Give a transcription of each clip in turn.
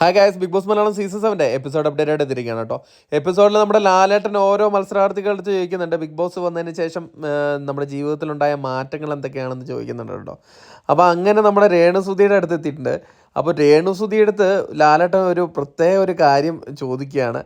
Hi guys, Bigg Boss Malayalam season 7 episode update ആയിട്ട് എത്തിയിരിക്കുകയാണ് കേട്ടോ. എപ്പിസോഡിൽ നമ്മുടെ ലാലേട്ടൻ ഓരോ മത്സരാർത്ഥികളുടെ ചോദിക്കുന്നുണ്ട്, ബിഗ് ബോസ് വന്നതിന് ശേഷം നമ്മുടെ ജീവിതത്തിലുണ്ടായ മാറ്റങ്ങൾ എന്തൊക്കെയാണെന്ന് ചോദിക്കുന്നുണ്ട് കേട്ടോ. അപ്പോൾ അങ്ങനെ നമ്മുടെ രേണുസുധിയുടെ അടുത്ത് എത്തിയിട്ടുണ്ട്. അപ്പോൾ രേണുസുധിയുടെ അടുത്ത് ലാലേട്ടൻ ഒരു പ്രത്യേക ഒരു കാര്യം ചോദിക്കുകയാണ്.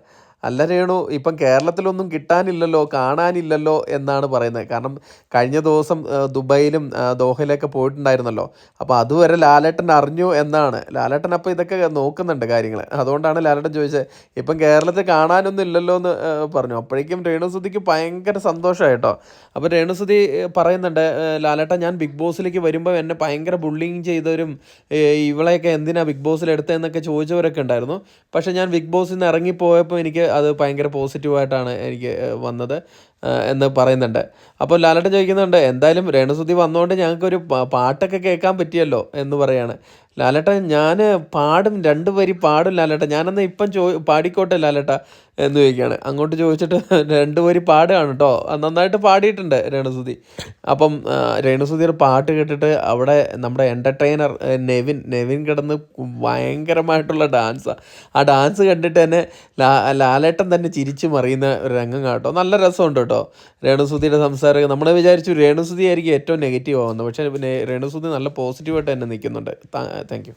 അല്ല രേണു, ഇപ്പം കേരളത്തിലൊന്നും കിട്ടാനില്ലല്ലോ, കാണാനില്ലല്ലോ എന്നാണ് പറയുന്നത്. കാരണം കഴിഞ്ഞ ദിവസം ദുബൈയിലും ദോഹയിലൊക്കെ പോയിട്ടുണ്ടായിരുന്നല്ലോ. അപ്പോൾ അതുവരെ ലാലേട്ടൻ അറിഞ്ഞു എന്നാണ്. ലാലേട്ടൻ അപ്പോൾ ഇതൊക്കെ നോക്കുന്നുണ്ട് കാര്യങ്ങൾ. അതുകൊണ്ടാണ് ലാലേട്ടൻ ചോദിച്ചത്, ഇപ്പം കേരളത്തിൽ കാണാനൊന്നും ഇല്ലല്ലോ എന്ന് പറഞ്ഞു. അപ്പോഴേക്കും രേണുസുധിക്ക് ഭയങ്കര സന്തോഷമായി കേട്ടോ. അപ്പോൾ രേണുസുധി പറയുന്നുണ്ട്, ലാലേട്ടൻ ഞാൻ ബിഗ് ബോസിലേക്ക് വരുമ്പോൾ എന്നെ ഭയങ്കര ബുള്ളിങ് ചെയ്തവരും ഇവളെയൊക്കെ എന്തിനാണ് ബിഗ് ബോസിൽ എടുത്തതെന്നൊക്കെ ചോദിച്ചവരൊക്കെ ഉണ്ടായിരുന്നു. പക്ഷേ ഞാൻ ബിഗ് ബോസിൽ നിന്ന് ഇറങ്ങിപ്പോയപ്പോൾ എനിക്ക് അത് ഭയങ്കര പോസിറ്റീവായിട്ടാണ് എനിക്ക് വന്നത് എന്ന് പറയുന്നുണ്ട്. അപ്പോൾ ലാലേട്ടൻ ചോദിക്കുന്നുണ്ട്, എന്തായാലും രേണുസുധി വന്നുകൊണ്ട് ഞങ്ങൾക്കൊരു പാട്ടൊക്കെ കേൾക്കാൻ പറ്റിയല്ലോ എന്ന് പറയാണ്. ലാലേട്ടൻ ഞാൻ പാടും, 2 വരി പാടും ലാലേട്ട, ഞാനെന്നാൽ ഇപ്പം പാടിക്കോട്ടെ ലാലേട്ട എന്ന് ചോദിക്കുകയാണ്. അങ്ങോട്ട് ചോദിച്ചിട്ട് 2 വരി പാടുകയാണ് കേട്ടോ. നന്നായിട്ട് പാടിയിട്ടുണ്ട് രേണുസുധി. അപ്പം രേണുസുധിയുടെ പാട്ട് കേട്ടിട്ട് അവിടെ നമ്മുടെ എൻ്റർടൈനർ നെവിൻ കിടന്ന് ഭയങ്കരമായിട്ടുള്ള ഡാൻസാണ്. ആ ഡാൻസ് കണ്ടിട്ട് തന്നെ ലാലേട്ടൻ തന്നെ ചിരിച്ചു മറിയുന്ന ഒരു രംഗം കേട്ടോ. നല്ല രസമുണ്ട് കേട്ടോ രേണുസുധിയുടെ സംസാരം. നമ്മൾ വിചാരിച്ചു രേണുസുധി ആയിരിക്കും ഏറ്റവും നെഗറ്റീവ് ആവുന്നത്, പക്ഷേ രേണുസുധി നല്ല പോസിറ്റീവായിട്ട് തന്നെ നിൽക്കുന്നുണ്ട്. Thank you.